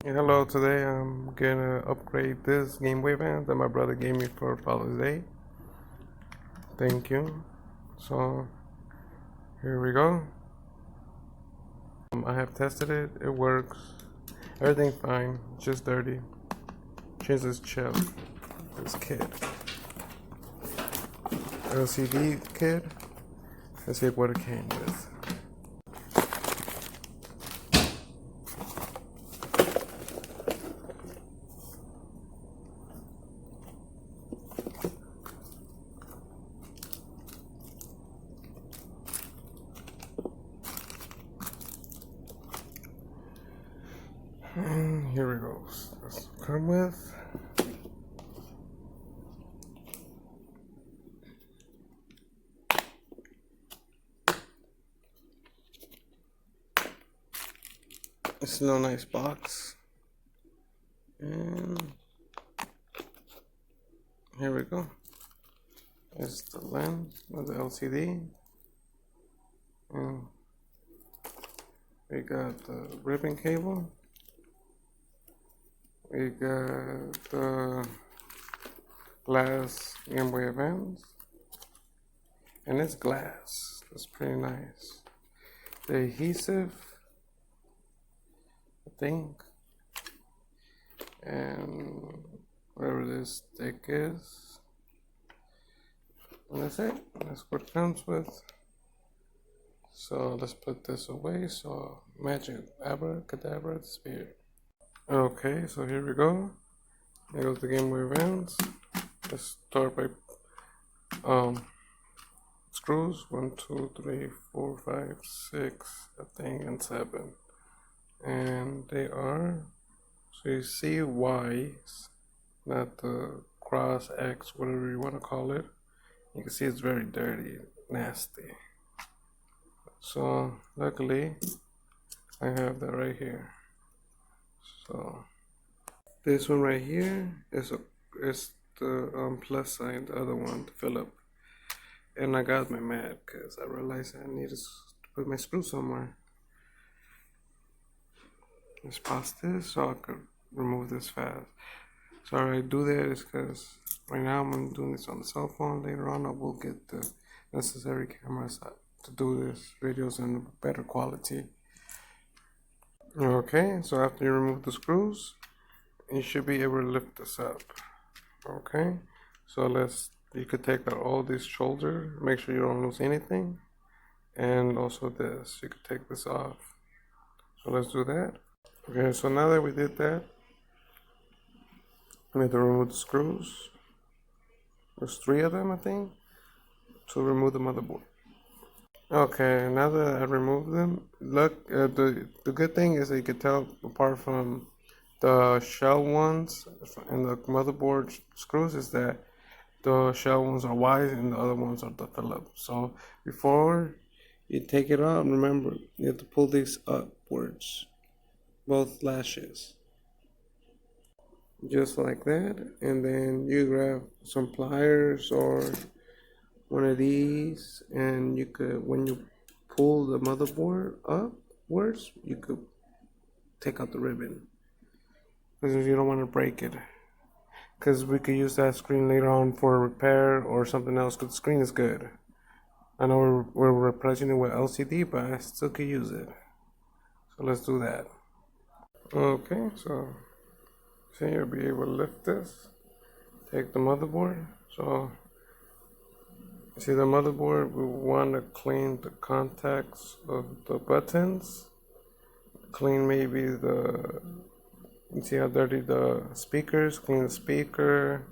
Hello, today I'm gonna upgrade this Gameboy Advance that my brother gave me for Father's Day. Thank you. So here we go. I have tested it. It works. Everything fine. Just dirty. Change this chip. This kid. LCD kid. Let's see what it came with. And here we go. Let's come with. It's a nice box. And here we go. It's the lens of the LCD. And we got the ribbon cable. We got the glass Gameboy Advance. And it's glass. That's pretty nice. The adhesive, I think. And whatever this stick is. And that's it. That's what it comes with. So let's put this away. So magic abracadabra spirit. Okay, so here we go. Here goes the Gameboy Advance. Let's start by screws. 1, 2, 3, 4, 5, 6, I think, and 7. And they are, so you see Y's, not the cross X, whatever you want to call it. You can see it's very dirty, nasty. So luckily I have that right here. So this one right here is the plus sign, the other one to fill up. And I got my mat because I realized I needed to put my screw somewhere. Let's pause this so I could remove this fast. So I do that is because right now I'm doing this on the cell phone. Later on I will get the necessary cameras to do this videos in better quality. Okay, so after you remove the screws, you should be able to lift this up. Okay, so you could take out all these shoulders, make sure you don't lose anything, and also this, you could take this off. So let's do that. Okay, so now that we did that, we need to remove the screws. There's 3 of them, I think, to remove the motherboard. Okay, now that I removed them, look, the good thing is that you can tell apart from the shell ones and the motherboard screws is that the shell ones are wide and the other ones are the Phillips. So before you take it out, remember you have to pull these upwards, both lashes, just like that, and then you grab some pliers or one of these, and you could, when you pull the motherboard upwards, you could take out the ribbon because you don't want to break it, because we could use that screen later on for repair or something else, because the screen is good. I know we're replacing it with LCD, but I still could use it. So let's do that. Okay, so you'll be able to lift this, take the motherboard. So see the motherboard, we want to clean the contacts of the buttons, clean maybe you see how dirty the speakers, clean the speaker.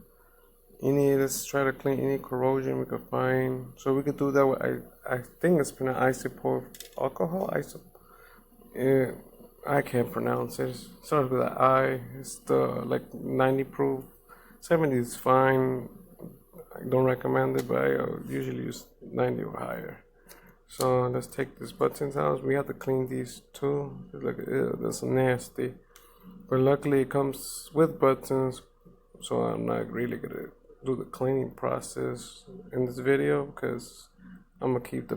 Let's try to clean any corrosion we could find. So we could do that with, I think it's pronounced isopropyl alcohol. I can't pronounce it. It starts with an I. It's the like 90 proof. 70 is fine. I don't recommend it, but I usually use 90 or higher. So let's take these buttons out. We have to clean these too. Look, that's nasty. But luckily it comes with buttons, so I'm not really gonna do the cleaning process in this video because I'm gonna keep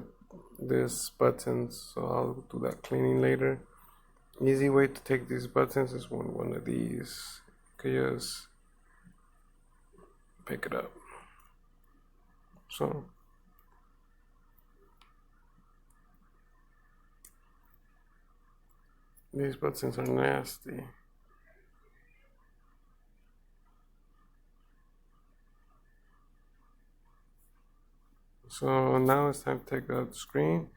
this buttons, so I'll do that cleaning later. Easy way to take these buttons is one of these. You could just pick it up. So these buttons are nasty. So now it's time to take out the screen.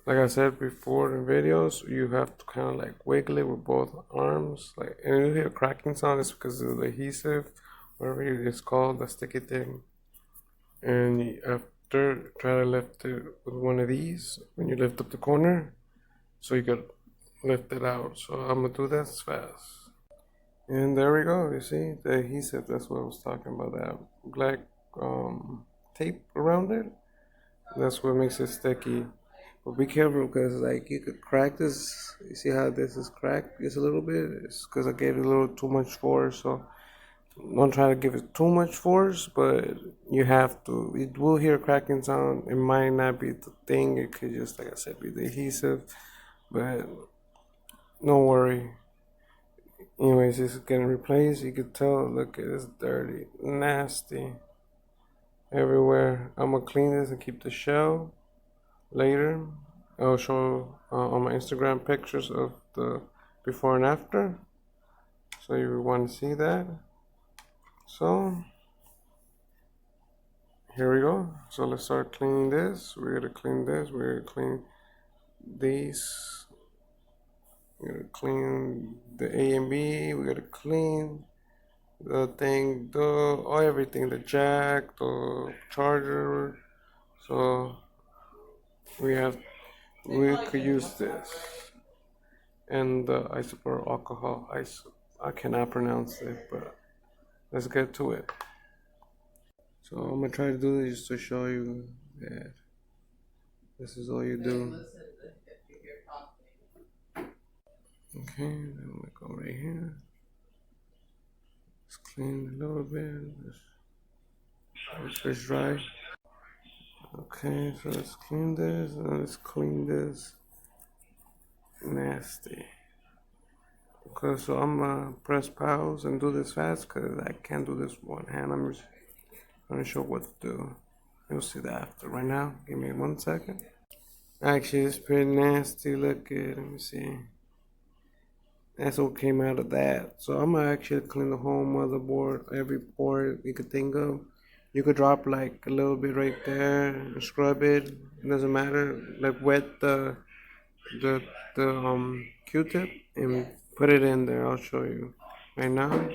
Like I said before in videos, you have to kind of like wiggle it with both arms. Like, and you hear a cracking sound, it's because of the adhesive, whatever it's called, the sticky thing. And after, try to lift it with one of these when you lift up the corner, so you could lift it out. So I'm gonna do this fast. And there we go. You see the adhesive. That's what I was talking about. That black tape around it. That's what makes it sticky. But be careful because like you could crack this. You see how this is cracked just a little bit? It's because I gave it a little too much force. So don't try to give it too much force, but you have to. It will hear a cracking sound. It might not be the thing. It could just, like I said, be the adhesive. But don't worry. Anyways, it's getting replaced. You can tell. Look, it's dirty, nasty everywhere. I'm gonna clean this and keep the shell later. I'll show on my Instagram pictures of the before and after, so you want to see that. So here we go. So let's start cleaning this. We're gonna clean this. We're gonna clean these. We're gonna clean the A and B. We're gonna clean the thing, everything, the jack, the charger. So we could use this and the isopropyl alcohol. I cannot pronounce it, but let's get to it. So I'm gonna try to do this just to show you that this is all you do. Okay, then we go right here. Let's clean a little bit. Let's dry. Okay, so let's clean this and let's clean this. Nasty. Okay, so I'm gonna press pause and do this fast because I can't do this one hand. I'm just gonna show what to do. You'll see that after. Right now, give me 1 second. Actually, it's pretty nasty. Look good. Let me see. That's what came out of that. So I'm gonna actually clean the whole motherboard, every port you could think of. You could drop like a little bit right there and scrub it. It doesn't matter. Like wet the Q-tip and put it in there. I'll show you right now.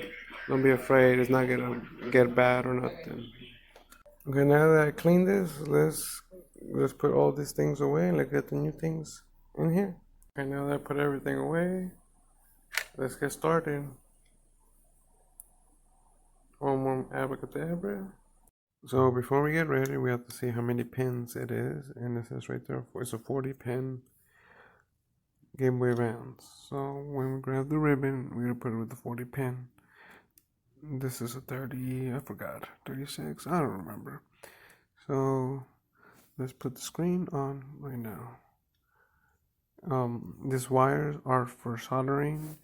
Don't be afraid. It's not gonna get bad or nothing. Okay, now that I cleaned this, let's put all these things away and let's get the new things in here. Okay, now that I put everything away, let's get started. One more abracadabra. So before we get ready, we have to see how many pins it is, and it says right there it's a 40 pin Gameboy Advance. So when we grab the ribbon, we're gonna put it with the 40 pin. This is a 30, I forgot, 36, I don't remember. So let's put the screen on right now. These wires are for soldering.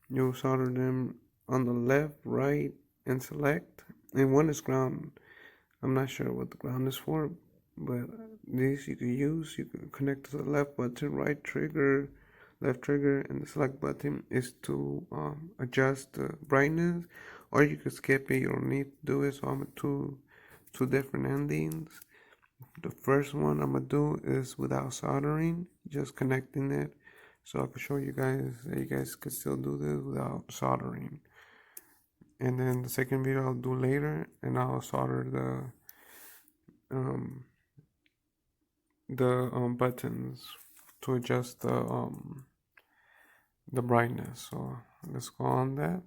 You solder them on the left, right, and select. And one is ground. I'm not sure what the ground is for, but these you can use. You can connect to the left button, right trigger, left trigger, and the select button is to adjust the brightness, or you can skip it. You don't need to do it. So I'm at two different endings. The first one I'm gonna do is without soldering, just connecting it. So I can show you guys that you guys could still do this without soldering. And then the second video I'll do later, and I'll solder the buttons to adjust the brightness. So let's go on that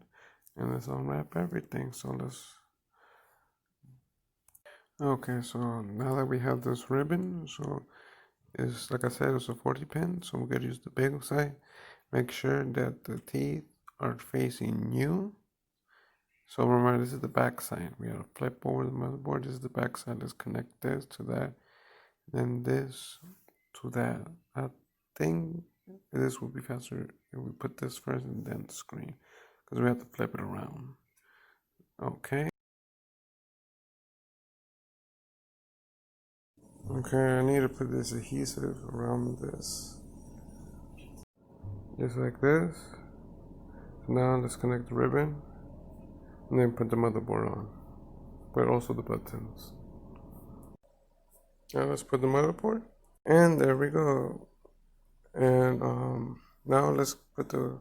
and let's unwrap everything. So okay, so now that we have this ribbon, so it's like I said, it's a 40 pin, so we're gonna use the big side. Make sure that the teeth are facing you. So remember, this is the back side. We gotta flip over the motherboard. This is the back side. Let's connect this to that, then this to that. I think This will be faster if we put this first and then the screen, because we have to flip it around. Okay. Okay, I need to put this adhesive around this. Just like this. Now let's connect the ribbon and then put the motherboard on, but also the buttons. Now let's put the motherboard, and there we go. And now let's put the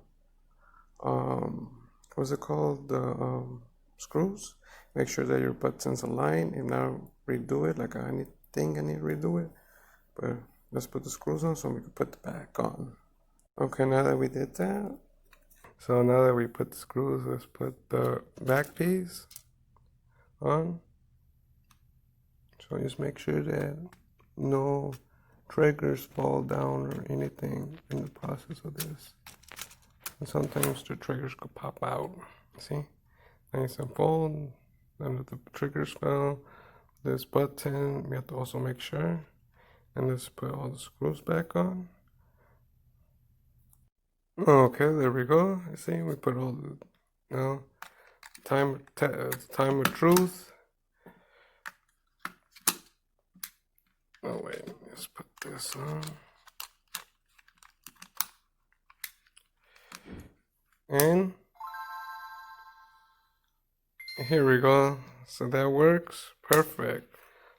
what's it called, the screws. Make sure that your buttons align. If not, redo it. Like I think I need to redo it, but let's put the screws on so we can put the back on. Okay, now that we did that, so now that we put the screws, let's put the back piece on. So just make sure that no triggers fall down or anything in the process of this. And sometimes the triggers could pop out. See? Nice and fold. None of the triggers fell. This button, we have to also make sure. And let's put all the screws back on. Okay, there we go. You see, we put all the, you know, time of truth. Oh wait, let's put this on. And here we go. So that works. Perfect.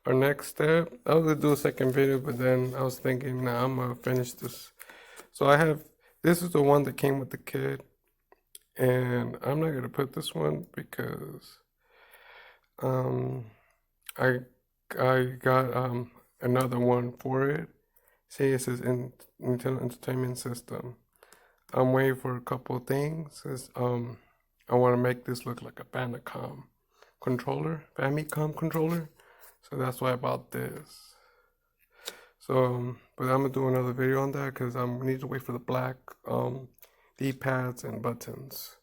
Our next step, I was gonna do a second video, but then I was thinking, nah, I'm gonna finish this. So I have, this is the one that came with the kit, and I'm not gonna put this one because I got another one for it. See, it says Nintendo Entertainment System. I'm waiting for a couple of things. I want to make this look like a Famicom controller. So that's why I bought this. So, but I'm gonna do another video on that because I need to wait for the black D-pads and buttons.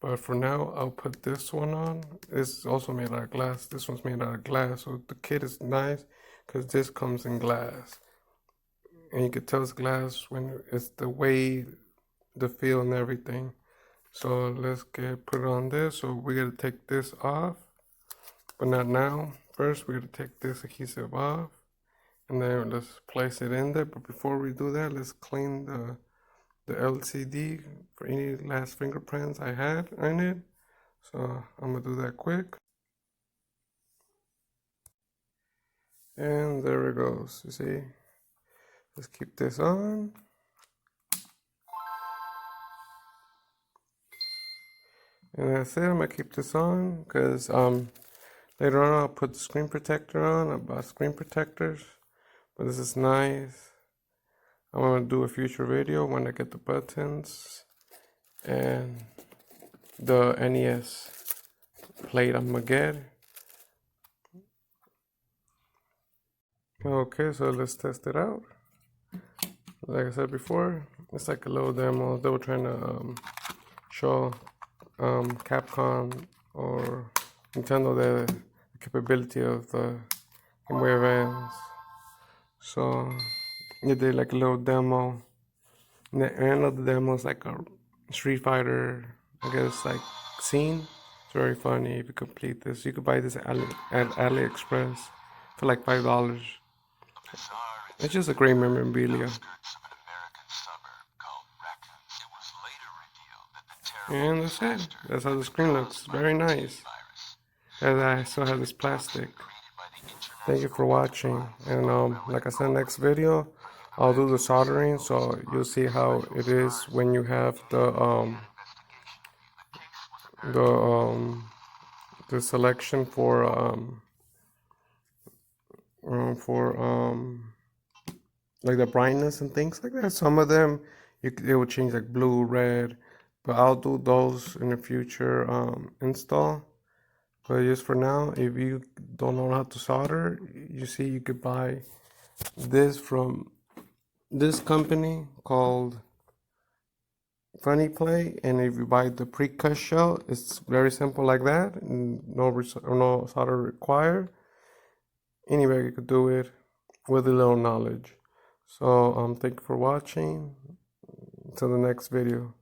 But for now, I'll put this one on. It's also made out of glass. This one's made out of glass, so the kit is nice because this comes in glass, and you can tell it's glass when it's the way, the feel, and everything. So let's put it on this. So we gotta take this off, but not now. First, we gotta take this adhesive off, and then let's place it in there. But before we do that, let's clean the LCD for any last fingerprints I had in it. So I'm gonna do that quick. And there it goes, you see. Let's keep this on. And that's it, I'm gonna keep this on because later on I'll put the screen protector on. I bought screen protectors, but this is nice. I'm gonna do a future video when I get the buttons and the NES plate I'm gonna get. Okay, so let's test it out. Like I said before, it's like a little demo. They were trying to show Capcom or Nintendo the capability of the Gameboy Advance. So they did like a little demo. And the end of the demo is like a Street Fighter, I guess, like scene. It's very funny. If you complete this, you could buy this at AliExpress for like $5. It's just a great memorabilia. And that's it. That's how the screen looks. Very nice. And I still have this plastic. Thank you for watching. And like I said, next video, I'll do the soldering, so you'll see how it is when you have the selection for like the brightness and things like that. Some of them it will change like blue, red, but I'll do those in the future install. But just for now, if you don't know how to solder, you see you could buy this from this company called Funny Play, and if you buy the pre-cut shell, it's very simple like that, no solder required. Anybody could do it with a little knowledge. So thank you for watching. till the next video.